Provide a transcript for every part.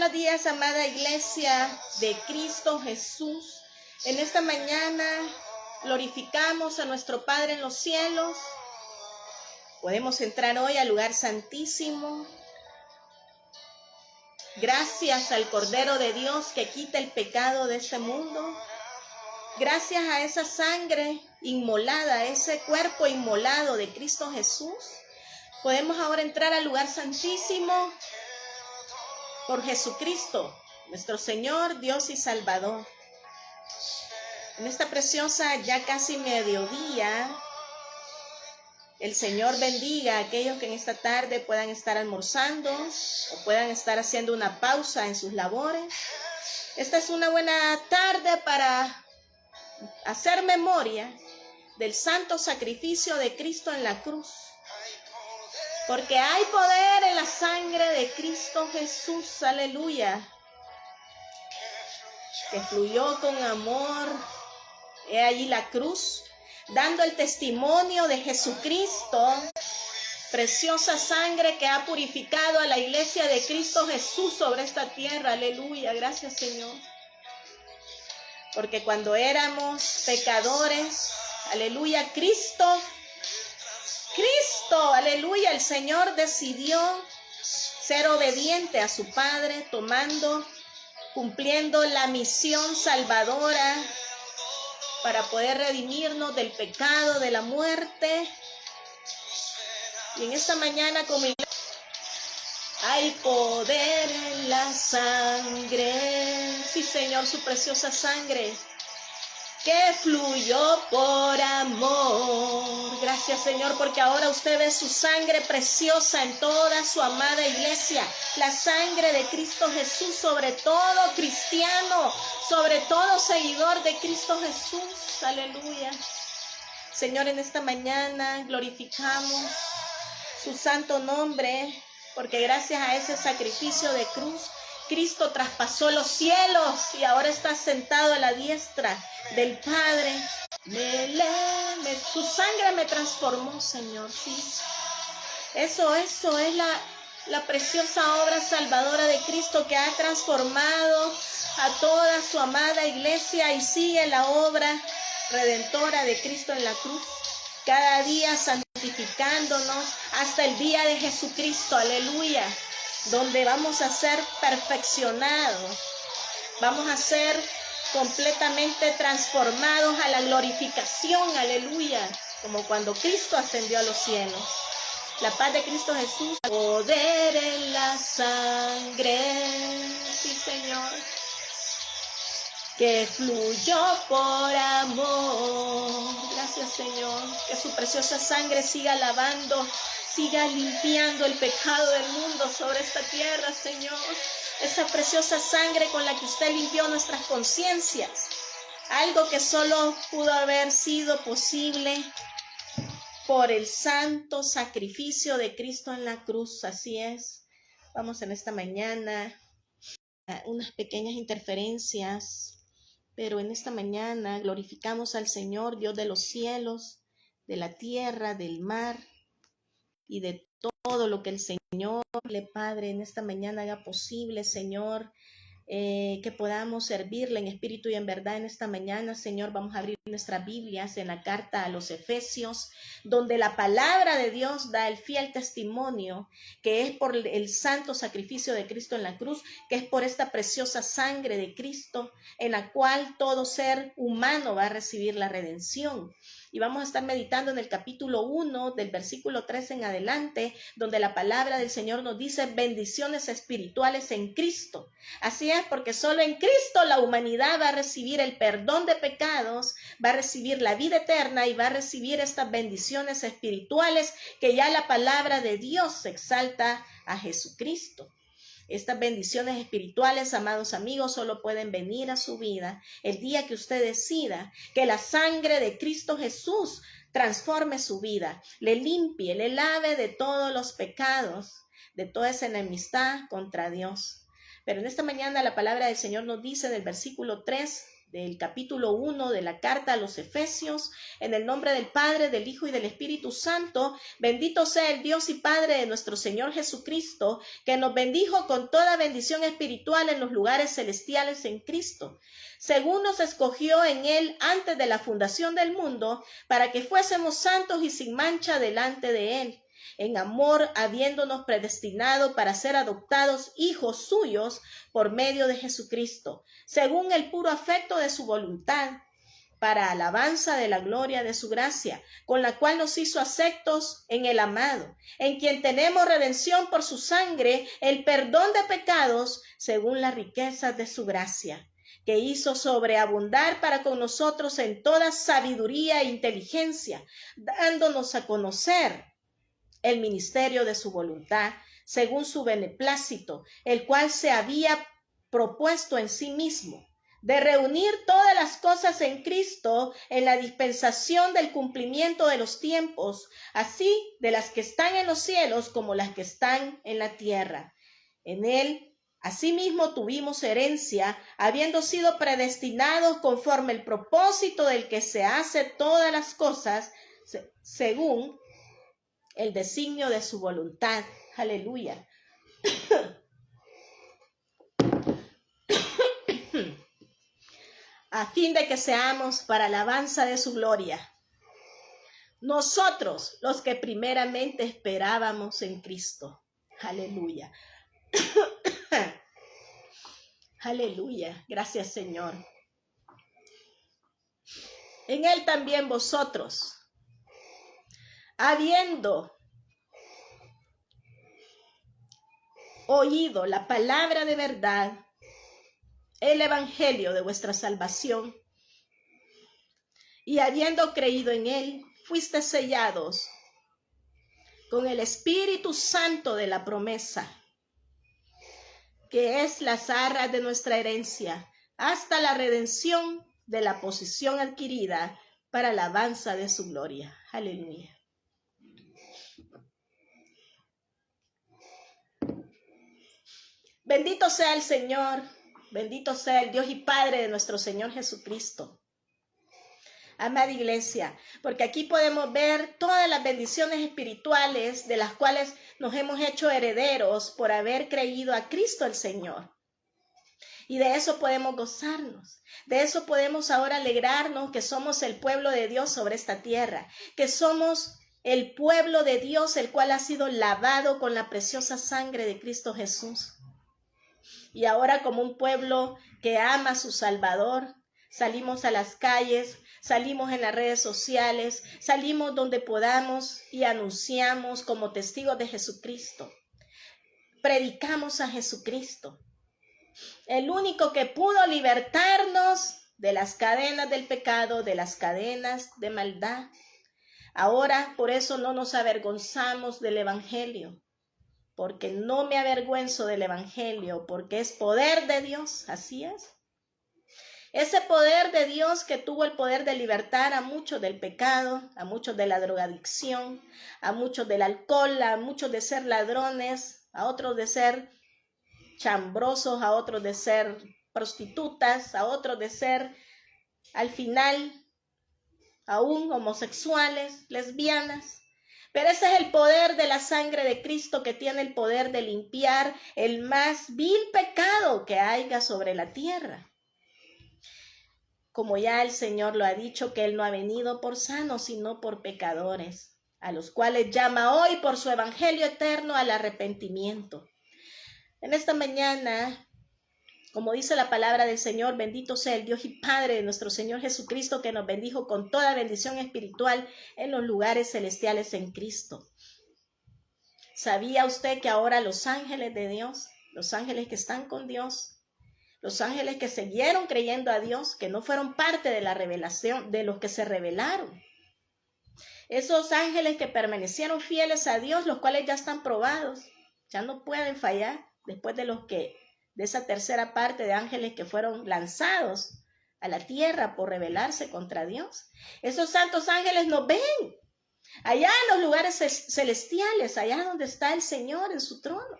buenos días, amada iglesia de Cristo Jesús. En esta mañana glorificamos a nuestro Padre en los cielos. Podemos entrar hoy al lugar santísimo. Gracias al Cordero de Dios que quita el pecado de este mundo. Gracias a esa sangre inmolada, ese cuerpo inmolado de Cristo Jesús, podemos ahora entrar al lugar santísimo por Jesucristo, nuestro Señor, Dios y Salvador. En esta preciosa, ya casi mediodía, el Señor bendiga a aquellos que en esta tarde puedan estar almorzando o puedan estar haciendo una pausa en sus labores. Esta es una buena tarde para hacer memoria del santo sacrificio de Cristo en la cruz. Porque hay poder en la sangre de Cristo Jesús, aleluya, que fluyó con amor. He allí la cruz, dando el testimonio de Jesucristo, preciosa sangre que ha purificado a la iglesia de Cristo Jesús sobre esta tierra, aleluya, gracias Señor. Porque cuando éramos pecadores, aleluya, Cristo, aleluya, el Señor decidió ser obediente a su Padre, cumpliendo la misión salvadora para poder redimirnos del pecado, de la muerte. Y en esta mañana, como hay poder en la sangre, sí Señor, su preciosa sangre que fluyó por amor. Gracias Señor, porque ahora usted ve su sangre preciosa en toda su amada iglesia. La sangre de Cristo Jesús sobre todo cristiano, sobre todo seguidor de Cristo Jesús. Aleluya. Señor, en esta mañana glorificamos su santo nombre, porque gracias a ese sacrificio de cruz, Cristo traspasó los cielos y ahora está sentado a la diestra del Padre. Su sangre me transformó, Señor, sí. Eso es la preciosa obra salvadora de Cristo que ha transformado a toda su amada iglesia y sigue la obra redentora de Cristo en la cruz. Cada día santificándonos hasta el día de Jesucristo, aleluya, donde vamos a ser perfeccionados, vamos a ser completamente transformados a la glorificación, aleluya, como cuando Cristo ascendió a los cielos. La paz de Cristo Jesús, poder en la sangre, sí Señor, que fluyó por amor. Gracias Señor, que su preciosa sangre siga lavando, siga limpiando el pecado del mundo sobre esta tierra, Señor. Esa preciosa sangre con la que usted limpió nuestras conciencias. Algo que solo pudo haber sido posible por el santo sacrificio de Cristo en la cruz. Así es. Vamos en esta mañana a unas pequeñas interferencias, pero en esta mañana glorificamos al Señor, Dios de los cielos, de la tierra, del mar y de todo lo que el Señor, Padre, en esta mañana haga posible, Señor, que podamos servirle en espíritu y en verdad en esta mañana, Señor. Vamos a abrir nuestras Biblias en la carta a los Efesios, donde la palabra de Dios da el fiel testimonio que es por el santo sacrificio de Cristo en la cruz, que es por esta preciosa sangre de Cristo en la cual todo ser humano va a recibir la redención. Y vamos a estar meditando en el capítulo 1 del versículo 3 en adelante, donde la palabra del Señor nos dice bendiciones espirituales en Cristo. Así es, porque solo en Cristo la humanidad va a recibir el perdón de pecados, va a recibir la vida eterna y va a recibir estas bendiciones espirituales que ya la palabra de Dios exalta a Jesucristo. Estas bendiciones espirituales, amados amigos, solo pueden venir a su vida el día que usted decida que la sangre de Cristo Jesús transforme su vida, le limpie, le lave de todos los pecados, de toda esa enemistad contra Dios. Pero en esta mañana la palabra del Señor nos dice en el versículo 3 del capítulo 1 de la carta a los Efesios. En el nombre del Padre, del Hijo y del Espíritu Santo, bendito sea el Dios y Padre de nuestro Señor Jesucristo, que nos bendijo con toda bendición espiritual en los lugares celestiales en Cristo, según nos escogió en Él antes de la fundación del mundo, para que fuésemos santos y sin mancha delante de Él, en amor, habiéndonos predestinado para ser adoptados hijos suyos por medio de Jesucristo, según el puro afecto de su voluntad, para alabanza de la gloria de su gracia, con la cual nos hizo aceptos en el amado, en quien tenemos redención por su sangre, el perdón de pecados, según las riquezas de su gracia, que hizo sobreabundar para con nosotros en toda sabiduría e inteligencia, dándonos a conocer el ministerio de su voluntad, según su beneplácito, el cual se había propuesto en sí mismo, de reunir todas las cosas en Cristo en la dispensación del cumplimiento de los tiempos, así de las que están en los cielos como las que están en la tierra. En él asimismo tuvimos herencia, habiendo sido predestinados conforme el propósito del que se hace todas las cosas según el designio de su voluntad. Aleluya. A fin de que seamos para alabanza de su gloria. Nosotros, los que primeramente esperábamos en Cristo. Aleluya. Aleluya. Gracias, Señor. En Él también vosotros, habiendo oído la palabra de verdad, el evangelio de vuestra salvación, y habiendo creído en él, fuiste sellados con el Espíritu Santo de la promesa, que es las arras de nuestra herencia, hasta la redención de la posesión adquirida para alabanza de su gloria. Aleluya. Bendito sea el Señor, bendito sea el Dios y Padre de nuestro Señor Jesucristo. Amada iglesia, porque aquí podemos ver todas las bendiciones espirituales de las cuales nos hemos hecho herederos por haber creído a Cristo el Señor. Y de eso podemos gozarnos, de eso podemos ahora alegrarnos, que somos el pueblo de Dios sobre esta tierra, que somos el pueblo de Dios, el cual ha sido lavado con la preciosa sangre de Cristo Jesús. Y ahora, como un pueblo que ama a su Salvador, salimos a las calles, salimos en las redes sociales, salimos donde podamos y anunciamos como testigos de Jesucristo. Predicamos a Jesucristo, el único que pudo libertarnos de las cadenas del pecado, de las cadenas de maldad. Ahora, por eso no nos avergonzamos del evangelio, porque no me avergüenzo del evangelio, porque es poder de Dios, así es. Ese poder de Dios que tuvo el poder de libertar a muchos del pecado, a muchos de la drogadicción, a muchos del alcohol, a muchos de ser ladrones, a otros de ser chambrosos, a otros de ser prostitutas, a otros de ser, al final, aún homosexuales, lesbianas. Pero ese es el poder de la sangre de Cristo, que tiene el poder de limpiar el más vil pecado que haya sobre la tierra. Como ya el Señor lo ha dicho, que Él no ha venido por sanos, sino por pecadores, a los cuales llama hoy por su evangelio eterno al arrepentimiento. En esta mañana, como dice la palabra del Señor, bendito sea el Dios y Padre de nuestro Señor Jesucristo, que nos bendijo con toda bendición espiritual en los lugares celestiales en Cristo. ¿Sabía usted que ahora los ángeles de Dios, los ángeles que están con Dios, los ángeles que siguieron creyendo a Dios, que no fueron parte de la revelación, de los que se rebelaron, esos ángeles que permanecieron fieles a Dios, los cuales ya están probados, ya no pueden fallar, después de esa tercera parte de ángeles que fueron lanzados a la tierra por rebelarse contra Dios? Esos santos ángeles nos ven allá en los lugares celestiales, allá donde está el Señor en su trono,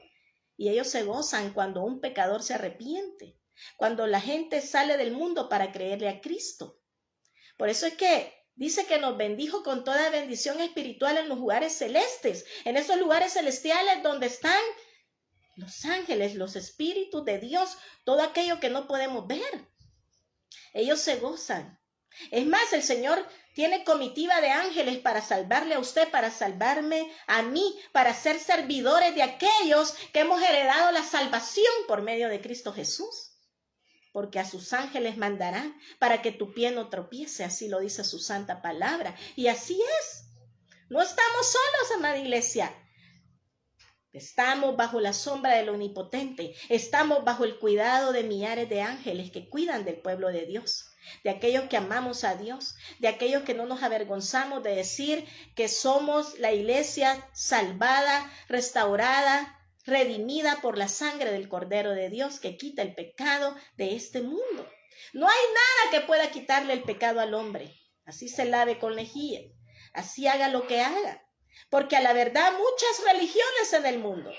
y ellos se gozan cuando un pecador se arrepiente. cuando la gente sale del mundo para creerle a Cristo. Por eso es que dice que nos bendijo con toda bendición espiritual en los lugares celestes, en esos lugares celestiales donde están los ángeles, los espíritus de Dios, todo aquello que no podemos ver. Ellos se gozan. Es más, el Señor tiene comitiva de ángeles para salvarle a usted, para salvarme a mí, para ser servidores de aquellos que hemos heredado la salvación por medio de Cristo Jesús. Porque a sus ángeles mandarán para que tu pie no tropiece, así lo dice su santa palabra. Y así es. No estamos solos, amada iglesia. Estamos bajo la sombra del Omnipotente. Estamos bajo el cuidado de millares de ángeles que cuidan del pueblo de Dios, de aquellos que amamos a Dios, de aquellos que no nos avergonzamos de decir que somos la iglesia salvada, restaurada, redimida por la sangre del Cordero de Dios que quita el pecado de este mundo. No hay nada que pueda quitarle el pecado al hombre. Así se lave con lejía, así haga lo que haga. Porque a la verdad muchas religiones en el mundo,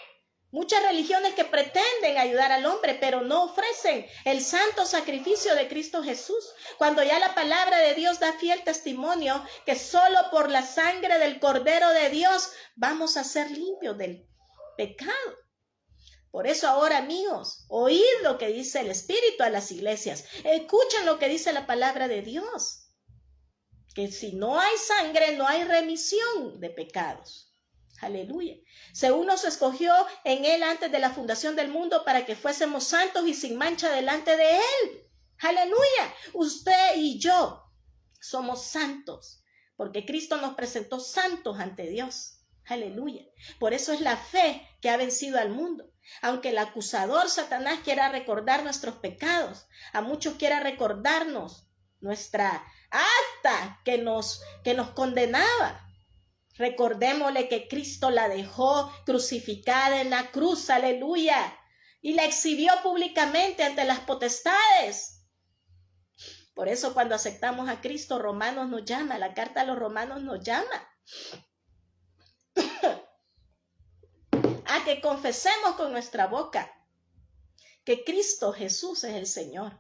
muchas religiones que pretenden ayudar al hombre, pero no ofrecen el santo sacrificio de Cristo Jesús. Cuando ya la palabra de Dios da fiel testimonio que solo por la sangre del Cordero de Dios vamos a ser limpios del pecado. Por eso ahora, amigos, oíd lo que dice el Espíritu a las iglesias. Escuchen lo que dice la palabra de Dios. Que si no hay sangre, no hay remisión de pecados. Aleluya. Según nos escogió en Él antes de la fundación del mundo para que fuésemos santos y sin mancha delante de Él. Aleluya. Usted y yo somos santos porque Cristo nos presentó santos ante Dios. Aleluya. Por eso es la fe que ha vencido al mundo. Aunque el acusador Satanás quiera recordar nuestros pecados, a muchos quiera recordarnos nuestra acta que nos condenaba. Recordémosle que Cristo la dejó crucificada en la cruz, aleluya, y la exhibió públicamente ante las potestades. Por eso cuando aceptamos a Cristo, Romanos nos llama, la carta a los Romanos nos llama a que confesemos con nuestra boca que Cristo Jesús es el Señor.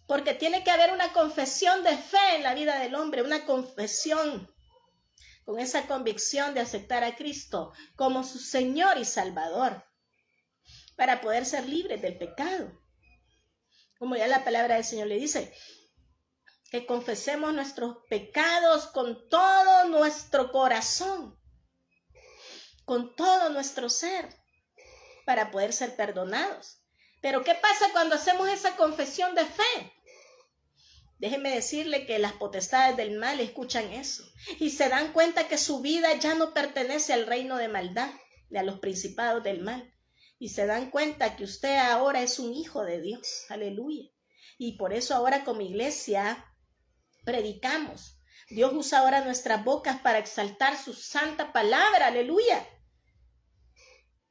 Porque tiene que haber una confesión de fe en la vida del hombre, una confesión con esa convicción de aceptar a Cristo como su Señor y Salvador, para poder ser libres del pecado. Como ya la palabra del Señor le dice, que confesemos nuestros pecados con todo nuestro corazón, con todo nuestro ser, para poder ser perdonados. Pero ¿qué pasa cuando hacemos esa confesión de fe? Déjeme decirle que las potestades del mal escuchan eso y se dan cuenta que su vida ya no pertenece al reino de maldad, ni a los principados del mal. Y se dan cuenta que usted ahora es un hijo de Dios. Aleluya. Y por eso ahora como iglesia predicamos. Dios usa ahora nuestras bocas para exaltar su santa palabra. Aleluya.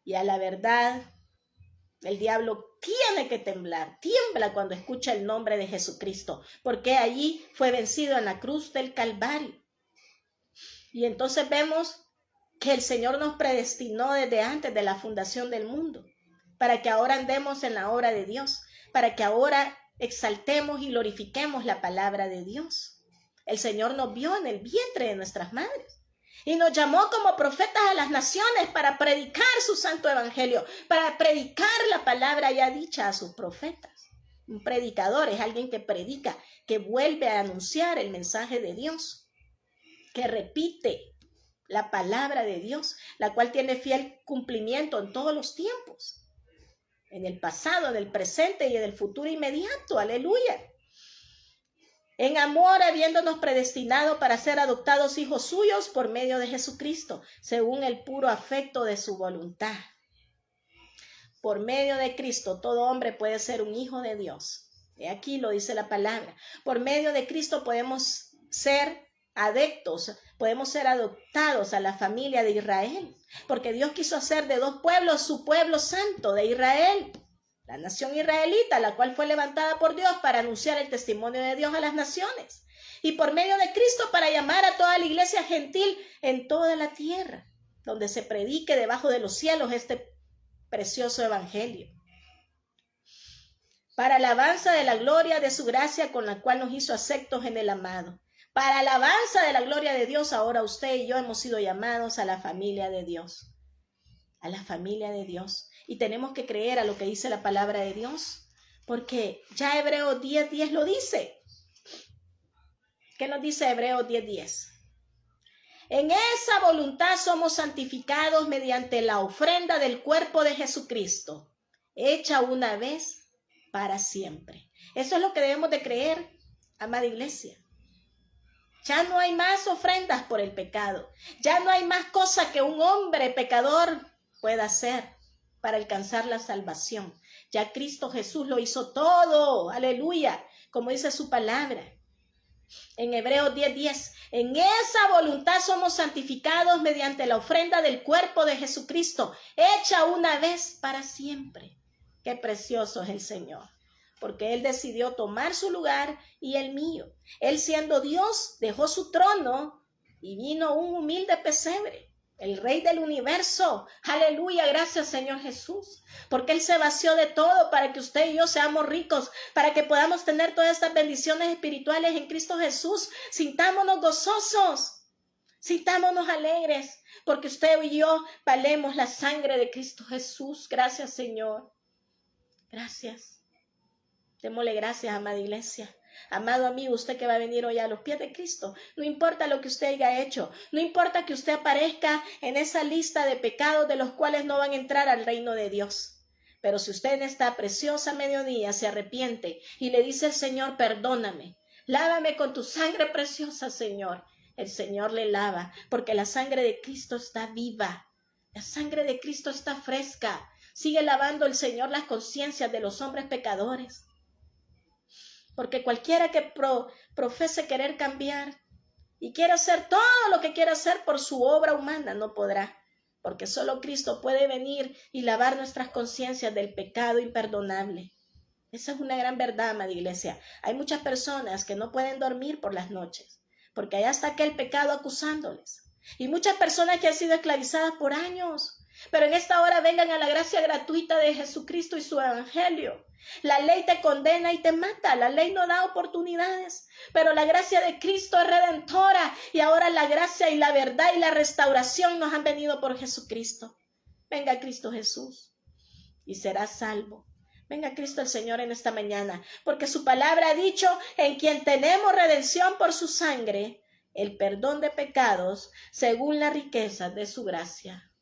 Y a la verdad, el diablo tiene que temblar, tiembla cuando escucha el nombre de Jesucristo, porque allí fue vencido en la cruz del Calvario. Y entonces vemos que el Señor nos predestinó desde antes de la fundación del mundo, para que ahora andemos en la obra de Dios, para que ahora exaltemos y glorifiquemos la palabra de Dios. El Señor nos vio en el vientre de nuestras madres y nos llamó como profetas a las naciones para predicar su santo evangelio, para predicar la palabra ya dicha a sus profetas. Un predicador es alguien que predica, que vuelve a anunciar el mensaje de Dios, que repite la palabra de Dios, la cual tiene fiel cumplimiento en todos los tiempos, en el pasado, en el presente y en el futuro inmediato. Aleluya. En amor, habiéndonos predestinado para ser adoptados hijos suyos por medio de Jesucristo, según el puro afecto de su voluntad. Por medio de Cristo, todo hombre puede ser un hijo de Dios. Y aquí lo dice la palabra. Por medio de Cristo podemos ser adeptos, podemos ser adoptados a la familia de Israel, porque Dios quiso hacer de dos pueblos su pueblo santo de Israel. La nación israelita, la cual fue levantada por Dios para anunciar el testimonio de Dios a las naciones. Y por medio de Cristo para llamar a toda la iglesia gentil en toda la tierra, donde se predique debajo de los cielos este precioso evangelio. Para alabanza de la gloria de su gracia con la cual nos hizo aceptos en el amado. Para alabanza de la gloria de Dios, ahora usted y yo hemos sido llamados a la familia de Dios. A la familia de Dios. Y tenemos que creer a lo que dice la palabra de Dios, porque ya Hebreos 10:10 lo dice. ¿Qué nos dice Hebreos 10:10? En esa voluntad somos santificados mediante la ofrenda del cuerpo de Jesucristo, hecha una vez para siempre. Eso es lo que debemos de creer, amada iglesia. Ya no hay más ofrendas por el pecado. Ya no hay más cosa que un hombre pecador pueda hacer para alcanzar la salvación. Ya Cristo Jesús lo hizo todo. Aleluya. Como dice su palabra. En Hebreos 10:10. En esa voluntad somos santificados mediante la ofrenda del cuerpo de Jesucristo, hecha una vez para siempre. Qué precioso es el Señor, porque Él decidió tomar su lugar y el mío. Él, siendo Dios, dejó su trono y vino un humilde pesebre, el Rey del universo. Aleluya, gracias Señor Jesús, porque Él se vació de todo para que usted y yo seamos ricos, para que podamos tener todas estas bendiciones espirituales en Cristo Jesús. Sintámonos gozosos, sintámonos alegres, porque usted y yo valemos la sangre de Cristo Jesús. Gracias Señor. Gracias. Démosle gracias, amada iglesia. Amado amigo, usted que va a venir hoy a los pies de Cristo, no importa lo que usted haya hecho, no importa que usted aparezca en esa lista de pecados de los cuales no van a entrar al reino de Dios. Pero si usted en esta preciosa mediodía se arrepiente y le dice al Señor, perdóname, lávame con tu sangre preciosa, Señor, el Señor le lava, porque la sangre de Cristo está viva, la sangre de Cristo está fresca. Sigue lavando el Señor las conciencias de los hombres pecadores. Porque cualquiera que profese querer cambiar y quiera hacer todo lo que quiera hacer por su obra humana, no podrá. Porque solo Cristo puede venir y lavar nuestras conciencias del pecado imperdonable. Esa es una gran verdad, amada iglesia. Hay muchas personas que no pueden dormir por las noches, porque allá está aquel pecado acusándoles. Y muchas personas que han sido esclavizadas por años. Pero en esta hora vengan a la gracia gratuita de Jesucristo y su evangelio. La ley te condena y te mata, la ley no da oportunidades, pero la gracia de Cristo es redentora y ahora la gracia y la verdad y la restauración nos han venido por Jesucristo. Venga Cristo Jesús y serás salvo. Venga Cristo el Señor en esta mañana, porque su palabra ha dicho, en quien tenemos redención por su sangre, el perdón de pecados según la riqueza de su gracia.